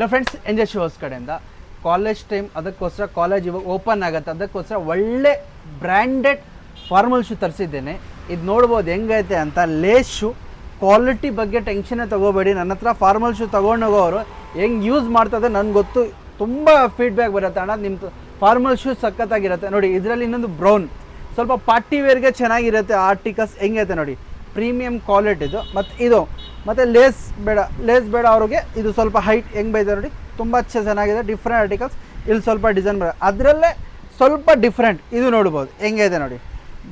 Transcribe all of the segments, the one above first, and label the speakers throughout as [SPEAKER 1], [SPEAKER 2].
[SPEAKER 1] Hello friends, enjoy shows ಕಡೆಯಿಂದ college time ಅದಕ್ಕೋಸ್ಕರ college ಇವಾಗ ಓಪನ್ ಆಗುತ್ತೆ, ಅದಕ್ಕೋಸ್ಕರ ಒಳ್ಳೆ ಬ್ರ್ಯಾಂಡೆಡ್ ಫಾರ್ಮಲ್ ಶೂ ತರಿಸಿದ್ದೇನೆ. ಇದು ನೋಡ್ಬೋದು ಹೆಂಗೈತೆ ಅಂತ. ಲೇಸ್ ಶೂ ಕ್ವಾಲಿಟಿ ಬಗ್ಗೆ ಟೆನ್ಷನ್ನೇ ತೊಗೋಬೇಡಿ. ನನ್ನ ಹತ್ರ ಫಾರ್ಮಲ್ ಶೂ ತೊಗೊಂಡೋಗೋರು ಹೆಂಗೆ ಯೂಸ್ ಮಾಡ್ತದೆ ನನಗೆ ಗೊತ್ತು. ತುಂಬ ಫೀಡ್ಬ್ಯಾಕ್ ಬರುತ್ತೆ ಅಣ್ಣ, ನಿಮ್ಮದು ಫಾರ್ಮಲ್ ಶೂ ಸಖತ್ತಾಗಿರುತ್ತೆ. ನೋಡಿ ಇದರಲ್ಲಿ ಇನ್ನೊಂದು ಬ್ರೌನ್ ಸ್ವಲ್ಪ ಪಾರ್ಟಿ ವೇರ್ಗೆ ಚೆನ್ನಾಗಿರುತ್ತೆ. ಆರ್ಟಿಕಲ್ಸ್ ಹೆಂಗೈತೆ ನೋಡಿ, ಪ್ರೀಮಿಯಂ ಕ್ವಾಲಿಟಿದು. ಮತ್ತು ಇದು ಮತ್ತು ಲೇಸ್ ಬೇಡ ಅವ್ರಿಗೆ ಇದು ಸ್ವಲ್ಪ ಹೈಟ್ ಹೆಂಗೆ ಬೈತೆ ನೋಡಿ, ತುಂಬ ಚೆನ್ನಾಗಿದೆ. ಡಿಫ್ರೆಂಟ್ ಆರ್ಟಿಕಲ್ಸ್, ಇಲ್ಲಿ ಸ್ವಲ್ಪ ಡಿಸೈನ್ ಅದರಲ್ಲೇ ಸ್ವಲ್ಪ ಡಿಫ್ರೆಂಟ್. ಇದು ನೋಡ್ಬೋದು ಹೆಂಗಿದೆ ನೋಡಿ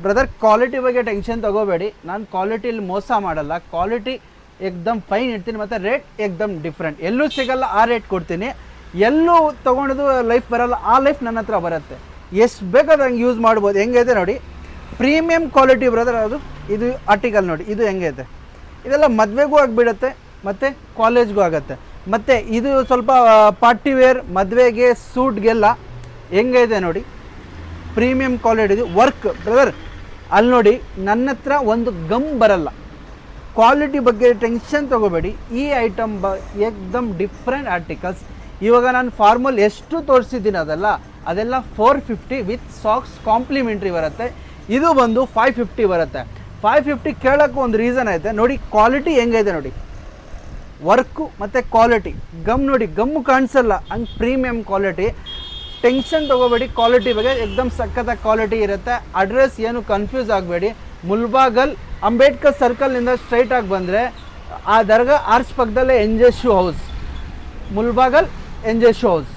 [SPEAKER 1] ಬ್ರದರ್. ಕ್ವಾಲಿಟಿ ಬಗ್ಗೆ ಟೆನ್ಷನ್ ತೊಗೋಬೇಡಿ, ನಾನು ಕ್ವಾಲಿಟಿಲಿ ಮೋಸ ಮಾಡಲ್ಲ. ಕ್ವಾಲಿಟಿ ಏಕ್ದಮ್ ಫೈನ್ ಇಡ್ತೀನಿ, ಮತ್ತು ರೇಟ್ ಏಕ್ದಮ್ ಡಿಫ್ರೆಂಟ್. ಎಲ್ಲೂ ಸಿಗಲ್ಲ ಆ ರೇಟ್ ಕೊಡ್ತೀನಿ. ಎಲ್ಲೂ ತೊಗೊಂಡು ಲೈಫ್ ಬರಲ್ಲ, ಆ ಲೈಫ್ ನನ್ನ ಹತ್ರ ಬರುತ್ತೆ. ಎಷ್ಟು ಬೇಕಾದ್ರೆ ಹಂಗೆ ಯೂಸ್ ಮಾಡ್ಬೋದು. ಹೆಂಗೈತೆ ನೋಡಿ, ಪ್ರೀಮಿಯಂ ಕ್ವಾಲಿಟಿ ಬ್ರದರ್. ಅದು ಇದು ಆರ್ಟಿಕಲ್ ನೋಡಿ, ಇದು ಹೆಂಗೈತೆ. ಇದೆಲ್ಲ ಮದುವೆಗೂ ಆಗಿಬಿಡುತ್ತೆ ಮತ್ತು ಕಾಲೇಜ್ಗೂ ಆಗುತ್ತೆ. ಮತ್ತು ಇದು ಸ್ವಲ್ಪ ಪಾರ್ಟಿ ವೇರ್, ಮದುವೆಗೆ, ಸೂಟ್ಗೆಲ್ಲ ಹೆಂಗೈತೆ ನೋಡಿ. ಪ್ರೀಮಿಯಂ ಕ್ವಾಲಿಟಿದು ವರ್ಕ್ ಬ್ರದರ್. ಅಲ್ಲಿ ನೋಡಿ ನನ್ನ ಹತ್ರ ಒಂದು ಗಮ್ ಬರಲ್ಲ. ಕ್ವಾಲಿಟಿ ಬಗ್ಗೆ ಟೆನ್ಷನ್ ತೊಗೋಬೇಡಿ. ಈ ಐಟಮ್ ಏಕ್ದಮ್ ಡಿಫ್ರೆಂಟ್ ಆರ್ಟಿಕಲ್ಸ್. ಇವಾಗ ನಾನು ಫಾರ್ಮಲ್ ಎಷ್ಟು ತೋರಿಸಿದ್ದೀನಿ ಅದೆಲ್ಲ 450 ವಿತ್ ಸಾಕ್ಸ್ ಕಾಂಪ್ಲಿಮೆಂಟ್ರಿ ಬರುತ್ತೆ. ಇದು ಬಂದು 550 ಬರುತ್ತೆ. 550 ಕೇಳೋಕ್ಕೂ ಒಂದು ರೀಸನ್ ಐತೆ ನೋಡಿ. ಕ್ವಾಲಿಟಿ ಹೆಂಗೈತೆ ನೋಡಿ, ವರ್ಕು ಮತ್ತು ಕ್ವಾಲಿಟಿ. ಗಮ್ ನೋಡಿ, ಗಮ್ಮು ಕಾಣಿಸಲ್ಲ, ಹಂಗೆ ಪ್ರೀಮಿಯಂ ಕ್ವಾಲಿಟಿ. ಟೆನ್ಷನ್ ತೊಗೋಬೇಡಿ ಕ್ವಾಲಿಟಿ ಬಗ್ಗೆ, ಏಕ್ದಮ್ ಸಖತ್ತಾಗಿ ಕ್ವಾಲಿಟಿ ಇರುತ್ತೆ. ಅಡ್ರೆಸ್ ಏನು ಕನ್ಫ್ಯೂಸ್ ಆಗಬೇಡಿ. ಮುಲ್ಬಾಗಲ್ ಅಂಬೇಡ್ಕರ್ ಸರ್ಕಲ್ನಿಂದ ಸ್ಟ್ರೈಟಾಗಿ ಬಂದರೆ ಆ ದರ್ಗಾ ಆರ್ಚ್ ಪಕ್ಕದಲ್ಲೇ MJ shoe house. Mulbagal MJ shoe house.